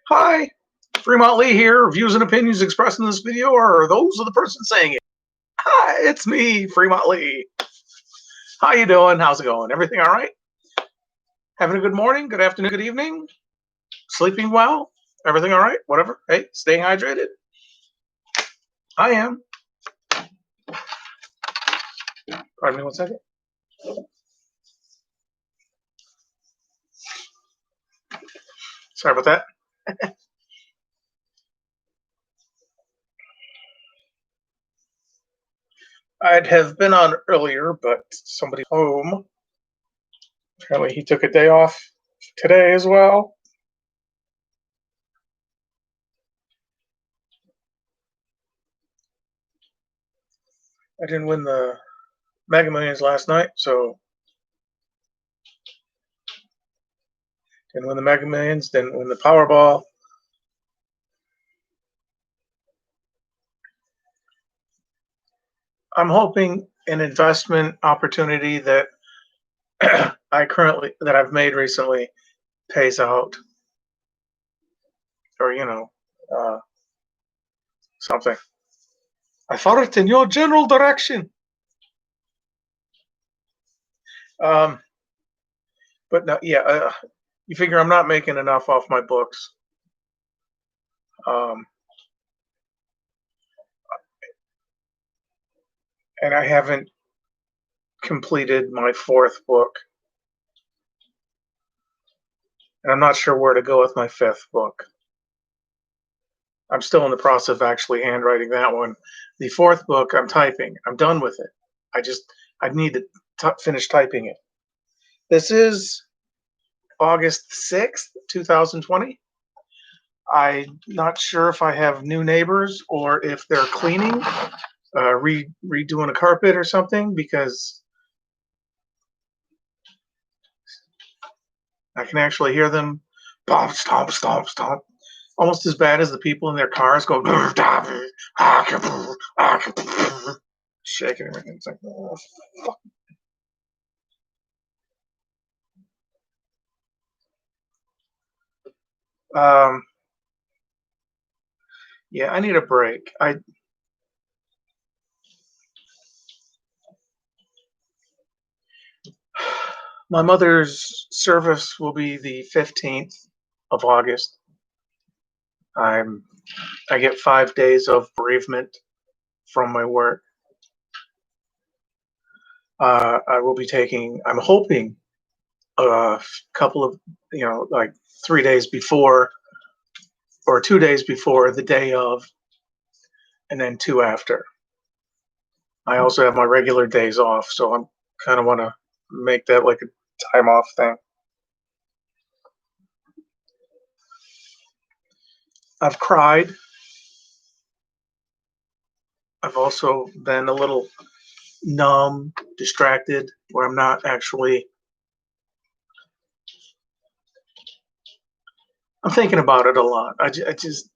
Hi, Fremont Lee here. Views and opinions expressed in this video are those of the person saying it. Hi, it's me, Fremont Lee. How you doing? How's it going? Everything all right? Having a good morning, good afternoon, good evening? Sleeping well? Everything all right? Whatever. Hey, staying hydrated? I am. Pardon me one second. Sorry about that. I'd have been on earlier, but somebody home. Apparently he took a day off today as well. I didn't win the Mega Millions last night, so didn't win the Mega Millions, didn't win the Powerball. I'm hoping an investment opportunity that I've made recently pays out, or uh, something. I followed in your general direction. Um, but no, yeah, you figure I'm not making enough off my books. Um, and I haven't completed my fourth book, and I'm not sure where to go with my fifth book. I'm still in the process of actually handwriting that one. The fourth book, I'm typing. I'm done with it. I need to finish typing it. This is August 6th, 2020. I'm not sure if I have new neighbors or if they're cleaning, redoing a carpet or something, because I can actually hear them stomp, stomp, stomp, stomp. Almost as bad as the people in their cars go shaking everything. It's like, oh, fuck. Um, yeah, I need a break. My mother's service will be the 15th of August. I get 5 days of bereavement from my work. I will be taking. I'm hoping a couple of, like 3 days before or 2 days before the day of, and then two after. I also have my regular days off, so I'm kind of want to make that like a time off thing. I've cried. I've also been a little numb, distracted, where I'm not actually. I'm thinking about it a lot. I just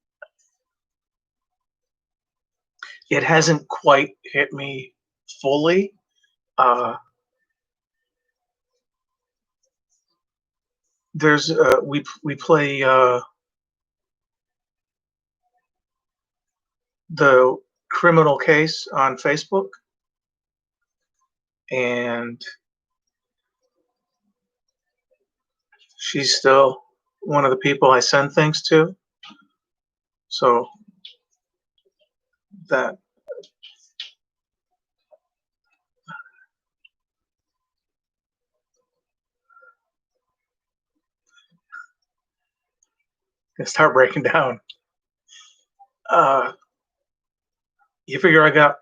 it hasn't quite hit me fully. Uh, there's we play the criminal case on Facebook, and she's still one of the people I send things to. So that I start breaking down. Uh, you figure I got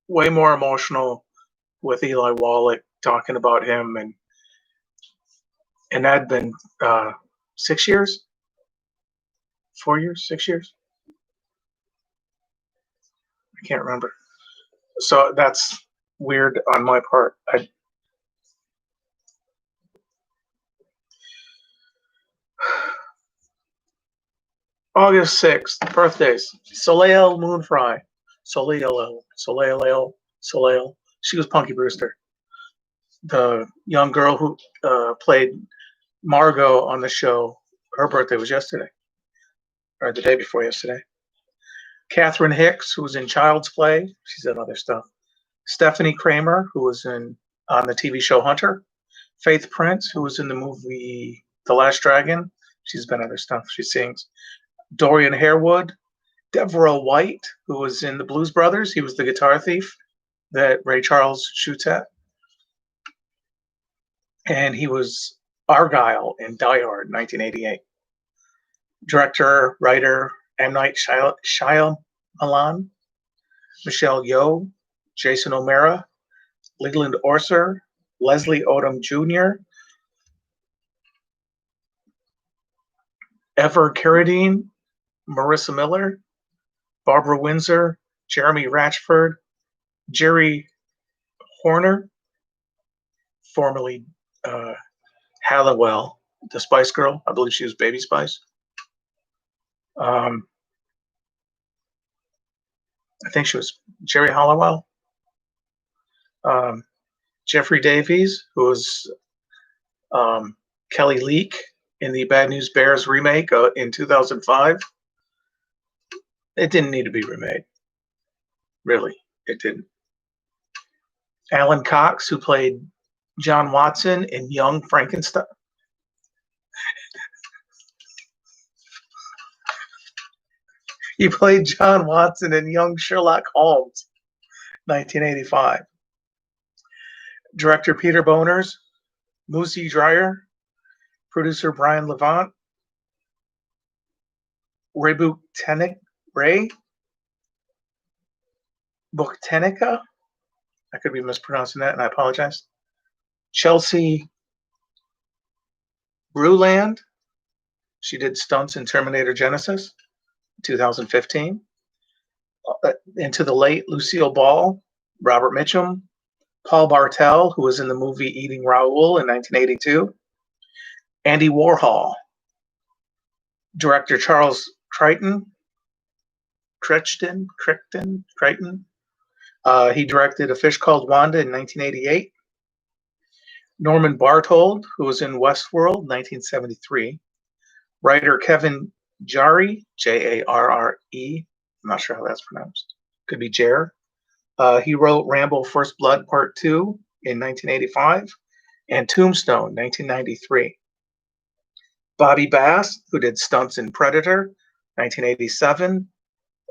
way more emotional with Eli Wallach talking about him, and that'd been 6 years, 4 years, 6 years. I can't remember. So that's weird on my part. August 6th, birthdays. Soleil Moon Frye. Soleil. She was Punky Brewster, the young girl who played Margot on the show. Her birthday was yesterday. or the day before yesterday. Catherine Hicks, who was in Child's Play. She's done other stuff. Stephanie Kramer, who was on the TV show Hunter. Faith Prince, who was in the movie The Last Dragon. She's been other stuff. She sings. Dorian Harewood. Devereaux White, who was in the Blues Brothers. He was the guitar thief that Ray Charles shoots at. And he was Argyle in Die Hard, 1988. Director, writer, M. Night Shyamalan, Michelle Yeoh, Jason O'Mara, Leland Orser, Leslie Odom Jr., Ever Carradine, Marissa Miller, Barbara Windsor, Jeremy Ratchford, Jerry Horner, formerly Halliwell, the Spice Girl. I believe she was Baby Spice. I think she was Jerry Halliwell. Jeffrey Davies, who was Kelly Leak in the Bad News Bears remake in 2005. It didn't need to be remade. Really, it didn't. Alan Cox, who played John Watson in Young Frankenstein. He played John Watson in Young Sherlock Holmes, 1985. Director Peter Boners, Moosey Dreyer, producer Brian Levant, Ray Buchtenica, I could be mispronouncing that, and I apologize. Chelsea Bruland, she did stunts in Terminator Genesis, 2015. Into the Late, Lucille Ball, Robert Mitchum, Paul Bartel, who was in the movie Eating Raoul in 1982, Andy Warhol, director Charles Crichton. He directed A Fish Called Wanda in 1988. Norman Barthold, who was in Westworld, 1973. Writer Kevin Jarre, Jarre. I'm not sure how that's pronounced. Could be Jer. He wrote Rambo First Blood Part 2 in 1985 and Tombstone, 1993. Bobby Bass, who did stunts in Predator, 1987,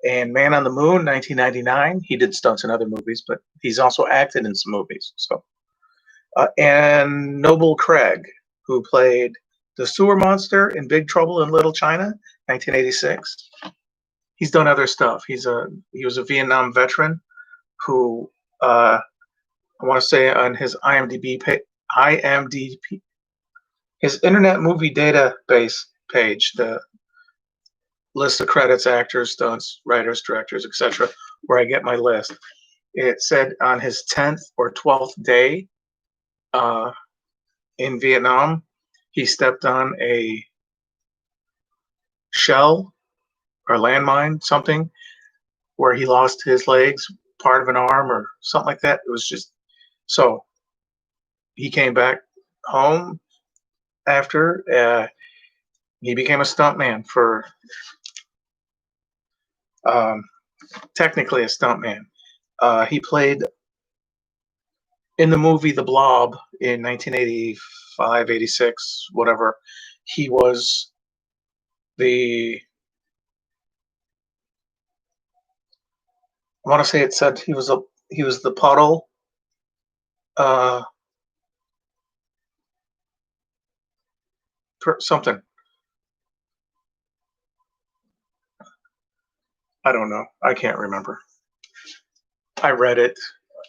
and Man on the Moon, 1999. He did stunts in other movies, but he's also acted in some movies. So, and Noble Craig, who played the sewer monster in Big Trouble in Little China, 1986. He's done other stuff. He was a Vietnam veteran who I want to say on his IMDb, his Internet Movie Database page, the list of credits, actors, stunts, writers, directors, etc., where I get my list. It said on his 10th or 12th day in Vietnam, he stepped on a shell or landmine, something, where he lost his legs, part of an arm or something like that. It was just, so he came back home after, he became a stuntman for, technically a stuntman. He played in the movie The Blob in 1985, 86, whatever. He was I want to say it said he was the puddle. Something. I don't know. I can't remember. I read it.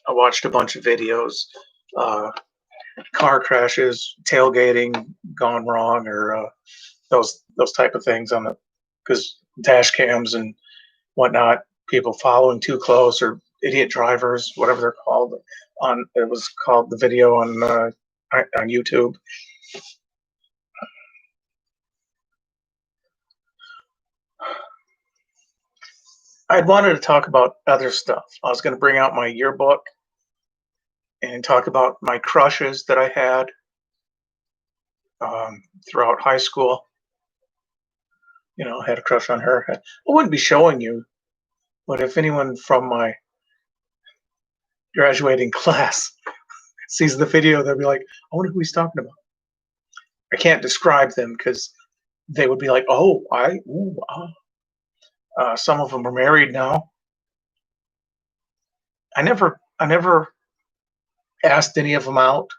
I watched a bunch of videos. Car crashes, tailgating gone wrong, or those type of things on because dash cams and whatnot, people following too close, or idiot drivers, whatever they're called. It was called the video on YouTube. I wanted to talk about other stuff. I was going to bring out my yearbook and talk about my crushes that I had throughout high school. had a crush on her. I wouldn't be showing you, but if anyone from my graduating class sees the video, they'll be like, I wonder who he's talking about. I can't describe them because they would be like, oh, some of them are married now. I never asked any of them out.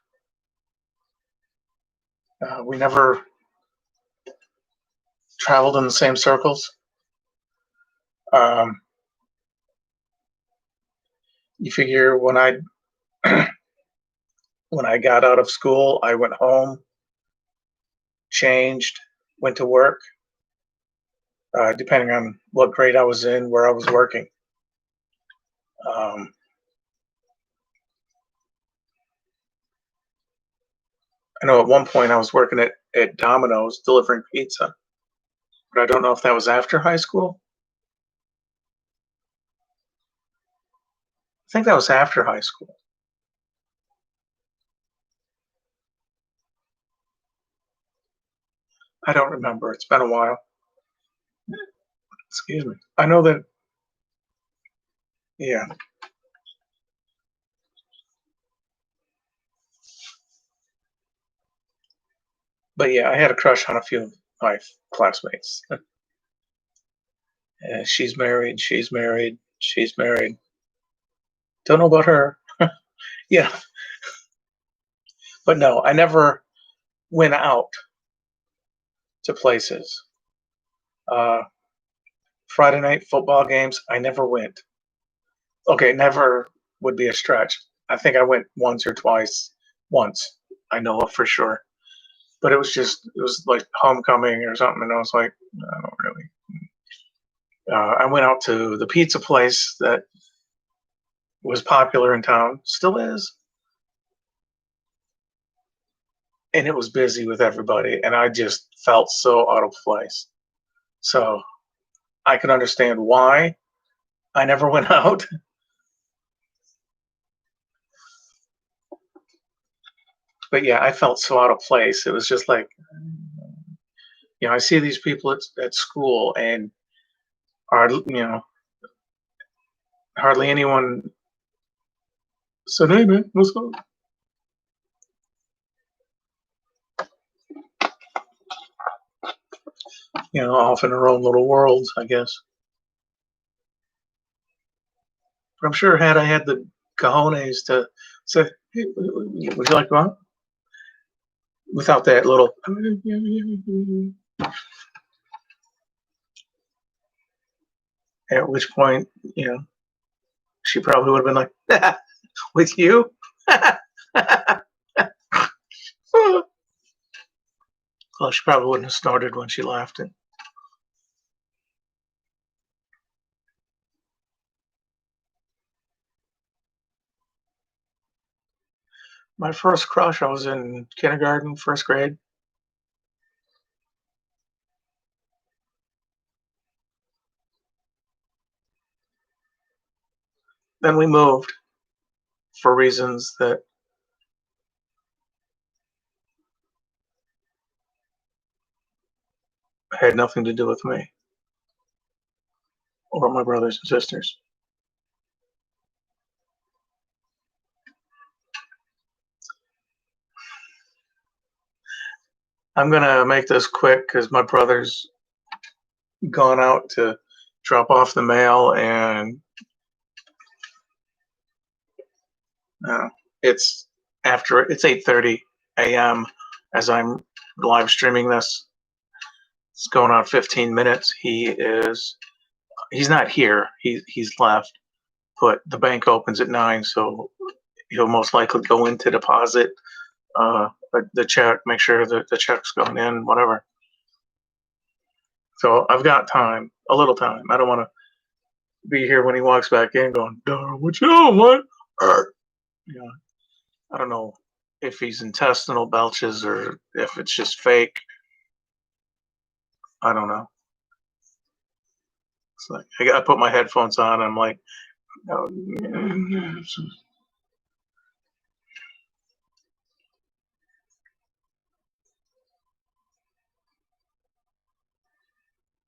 We never traveled in the same circles. Um, you figure when I got out of school, I went home, changed, went to work, depending on what grade I was in, where I was working. Um, I know at one point I was working at Domino's delivering pizza, but I don't know if that was after high school. I think that was after high school. I don't remember. It's been a while. Excuse me. I know that, yeah. But yeah, I had a crush on a few of my classmates. She's married. She's married. She's married. Don't know about her. Yeah, but no, I never went out to places. Uh, Friday night football games, I never went. Okay, never would be a stretch. I think I went once or twice. Once, I know of for sure. But it was like homecoming or something, and I was like, I don't really. I went out to the pizza place that was popular in town, still is, and it was busy with everybody, and I just felt so out of place. So I can understand why I never went out. But yeah, I felt so out of place. It was just like, I see these people at school, and hardly anyone said, "Hey man, what's up?" Off in their own little worlds, I guess. But I'm sure had I had the cojones to say, "Hey, would you like to go out?" Without that little, at which point, she probably would have been like, "With you?" Well, she probably wouldn't have started when she laughed. And my first crush, I was in kindergarten, first grade. Then we moved for reasons that had nothing to do with me or my brothers and sisters. I'm gonna make this quick because my brother's gone out to drop off the mail, and uh, it's 8:30 a.m. as I'm live streaming this. It's going on 15 minutes. He's not here. He's left, but the bank opens at 9, so he'll most likely go in to deposit the check, make sure that the check's going in, whatever. So I've got time, a little time. I don't want to be here when he walks back in going, "Darn, what you doing, what?" You know, I don't know if he's intestinal belches or if it's just fake. I don't know. It's like I put my headphones on. And I'm like, oh,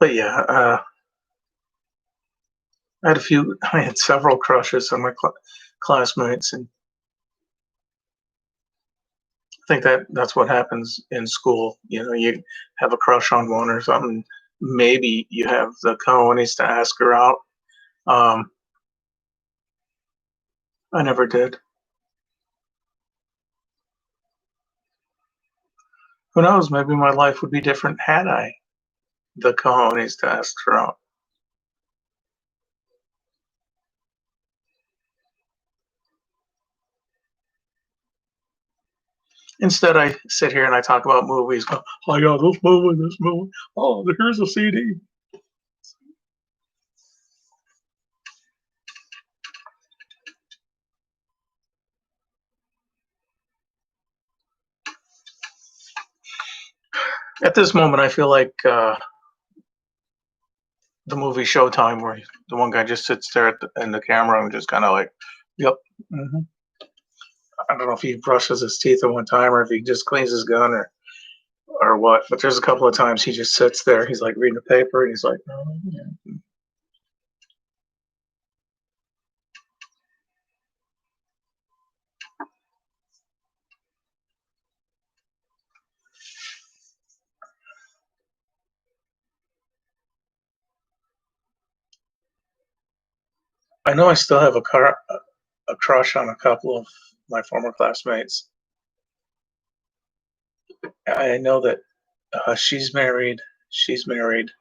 But yeah, I had several crushes on my classmates, and I think that's what happens in school. You know, you have a crush on one or something. Maybe you have the cojones to ask her out. Um, I never did. Who knows? Maybe my life would be different had I the cojones to ask her out. Instead, I sit here and I talk about movies. Go, oh yeah, this movie. Oh, here's a CD. At this moment, I feel like the movie Showtime, where the one guy just sits there in the camera and just kind of like, yep. Hmm. I don't know if he brushes his teeth at one time or if he just cleans his gun or what. But there's a couple of times he just sits there. He's like reading the paper and he's like, oh, yeah. I know I still have a crush on a couple of my former classmates. I know that she's married. She's married,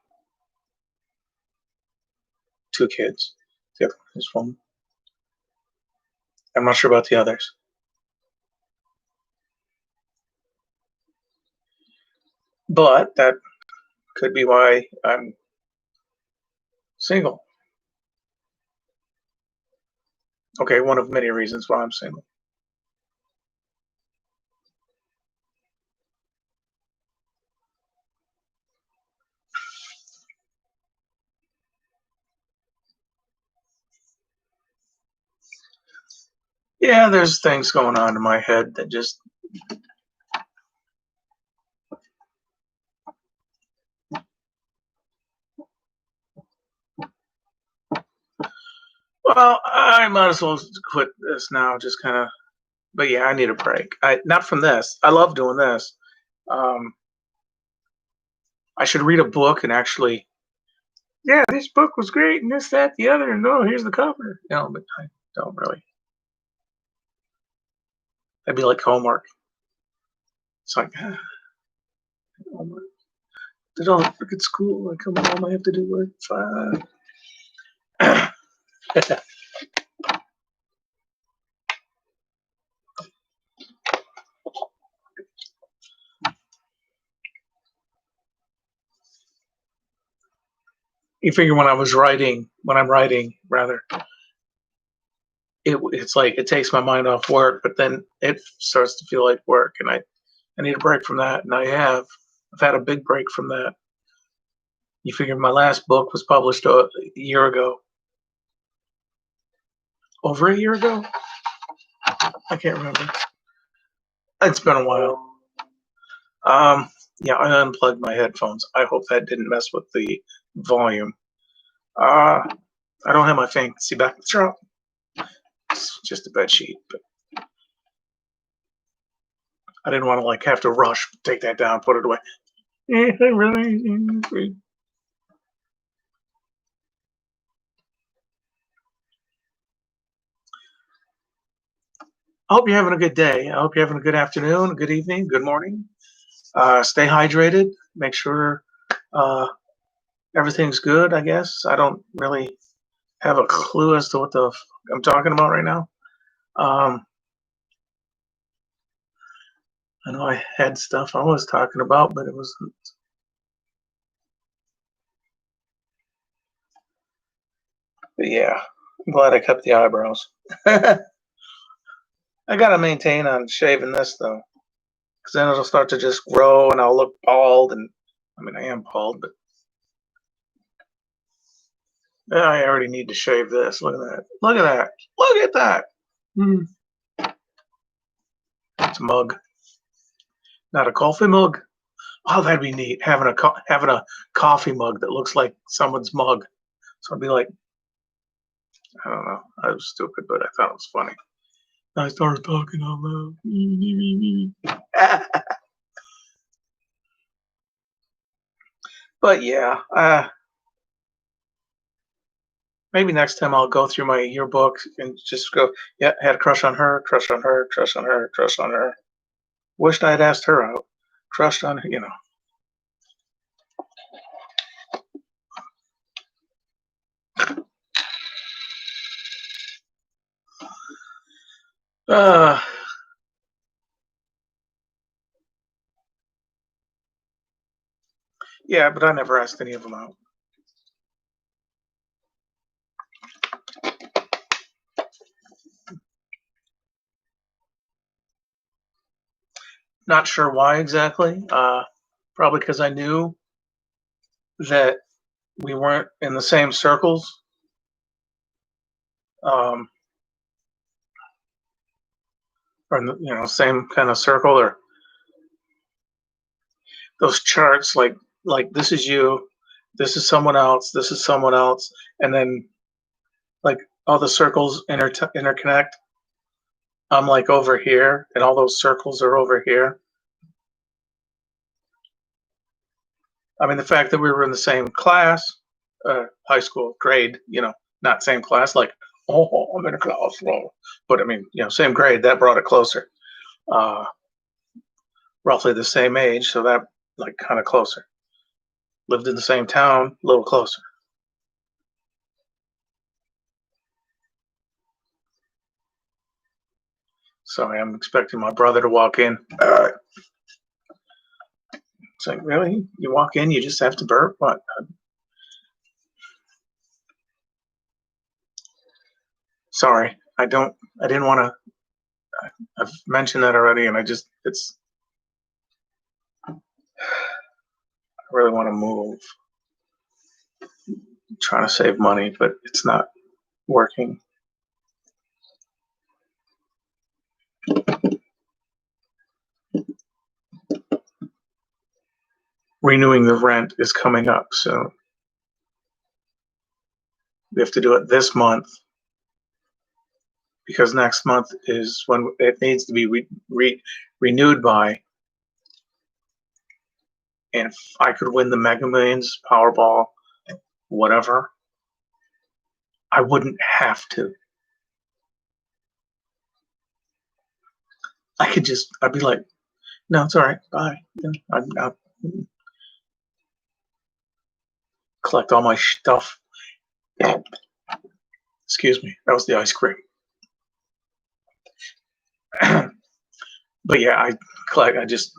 2 kids. The other one is one. I'm not sure about the others, but that could be why I'm single. Okay, one of many reasons why I'm single. Yeah, there's things going on in my head that just. Well, I might as well quit this now. Just kind of. But yeah, I need a break. I not from this. I love doing this. Um, I should read a book and actually. Yeah, this book was great, and this, that, the other, and oh, here's the cover. No, but I don't really. That'd be like homework. It's like homework. Did all the work at school. I come home, I have to do work. Fine. You figure when I'm writing, rather, it's like it takes my mind off work, but then it starts to feel like work, and I need a break from that, and I have. I've had a big break from that. You figure my last book was published a year ago, over a year ago. I can't remember. It's been a while. Um, yeah, I unplugged my headphones. I hope that didn't mess with the volume. Uh, I don't have my fancy backdrop. It's just a bed sheet, but I didn't want to like have to rush, take that down, put it away. Yeah, really. I hope you're having a good day. I hope you're having a good afternoon, good evening, good morning. Stay hydrated. Make sure uh, everything's good. I guess I don't really have a clue as to what I'm talking about right now. Um, I know I had stuff I was talking about, but it was. But yeah, I'm glad I kept the eyebrows. I gotta maintain on shaving this though, because then it'll start to just grow and I'll look bald. And I mean, I am bald, but yeah, I already need to shave this. Look at that. Look at that. Look at that. Mm. It's a mug, not a coffee mug. Oh, that'd be neat. Having a coffee mug that looks like someone's mug. So I'd be like, I don't know. I was stupid, but I thought it was funny. I started talking out loud. But yeah, maybe next time I'll go through my yearbook and just go, yeah, had a crush on her, crush on her, crush on her, crush on her. Wished I'd asked her out. Crushed on her, you know. Uh, yeah, but I never asked any of them out. Not sure why exactly. Probably because I knew that we weren't in the same circles. Um, or in the, same kind of circle, or those charts like this is you, this is someone else, this is someone else, and then like all the circles interconnect. I'm like over here, and all those circles are over here. I mean, the fact that we were in the same class, high school grade, not same class, like, oh, I'm in a class, well, but I mean, same grade, that brought it closer. Uh, Roughly the same age, so that like kind of closer. Lived in the same town, a little closer. So I'm expecting my brother to walk in. It's like, really? You walk in, you just have to burp? What? Sorry, I didn't want to. I've mentioned that already, and I really want to move. I'm trying to save money, but it's not working. Renewing the rent is coming up soon. We have to do it this month because next month is when it needs to be renewed by. And if I could win the Mega Millions, Powerball, whatever, I wouldn't have to. I'd be like, no, it's all right, bye. I'd collect all my stuff. Excuse me, that was the ice cream. But yeah, I just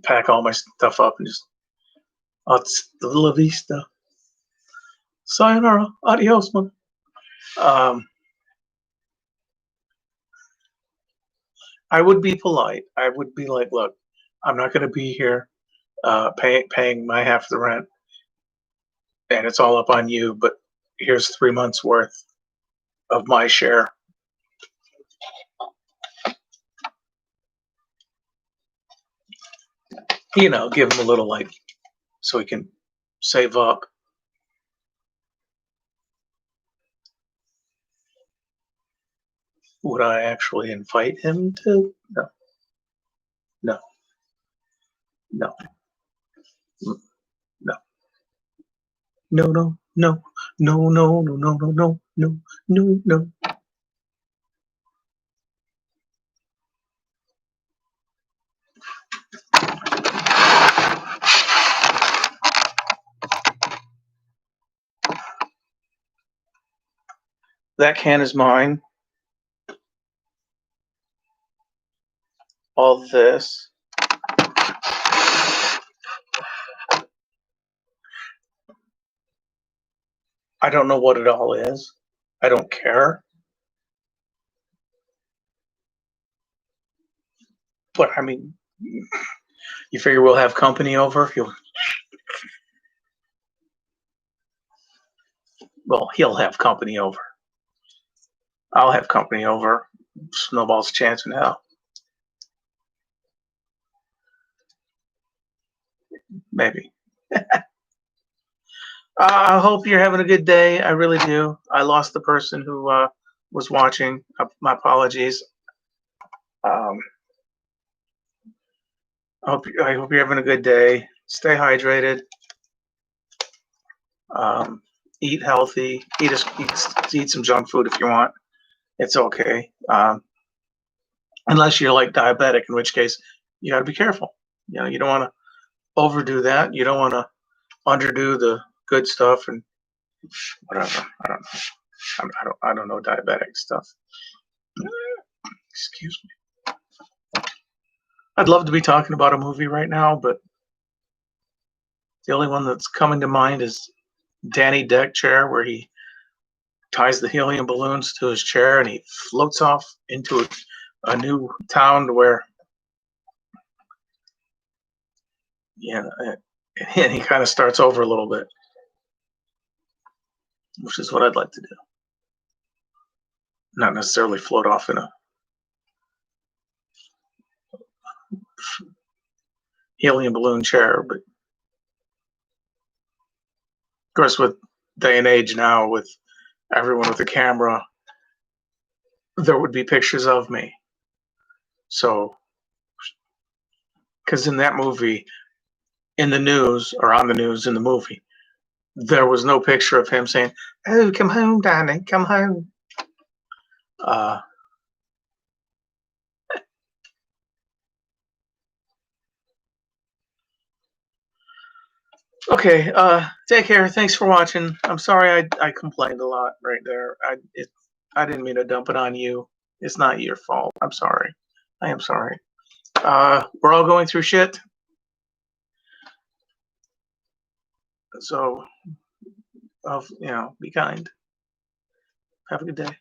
pack all my stuff up and just, hasta la vista, sayonara, adios, man. Um, I would be polite. I would be like, look, I'm not going to be here paying my half of the rent, and it's all up on you. But here's 3 months worth of my share. Give him a little so he can save up. Would I actually invite him to? No, no, no, no, no, no, no, no, no, no, no, no, no, no, no, no. That can is mine. All this. I don't know what it all is. I don't care. But I mean, you figure we'll have company over? He'll have company over. I'll have company over. Snowball's chance in hell. maybe. I hope you're having a good day. I really do. I lost the person who was watching. My apologies. Um, I hope you're having a good day. Stay hydrated. Um, eat healthy. Eat some junk food if you want. It's okay. Unless you're like diabetic, in which case you got to be careful. You know, you don't want to overdo that. You don't want to underdo the good stuff and whatever. I don't know. I don't know diabetic stuff. Excuse me. I'd love to be talking about a movie right now, but the only one that's coming to mind is Danny Deck chair, where he ties the helium balloons to his chair and he floats off into a new town where, yeah, and he kind of starts over a little bit, which is what I'd like to do. Not necessarily float off in a helium balloon chair, but of course, with day and age now, with everyone with a camera, there would be pictures of me. So, because in that movie, in the news or on the news in the movie, there was no picture of him saying, "Oh, come home, Danny, come home." Uh, okay, take care. Thanks for watching. I'm sorry I complained a lot right there. I didn't mean to dump it on you. It's not your fault. I'm sorry. I am sorry. We're all going through shit. So, be kind. Have a good day.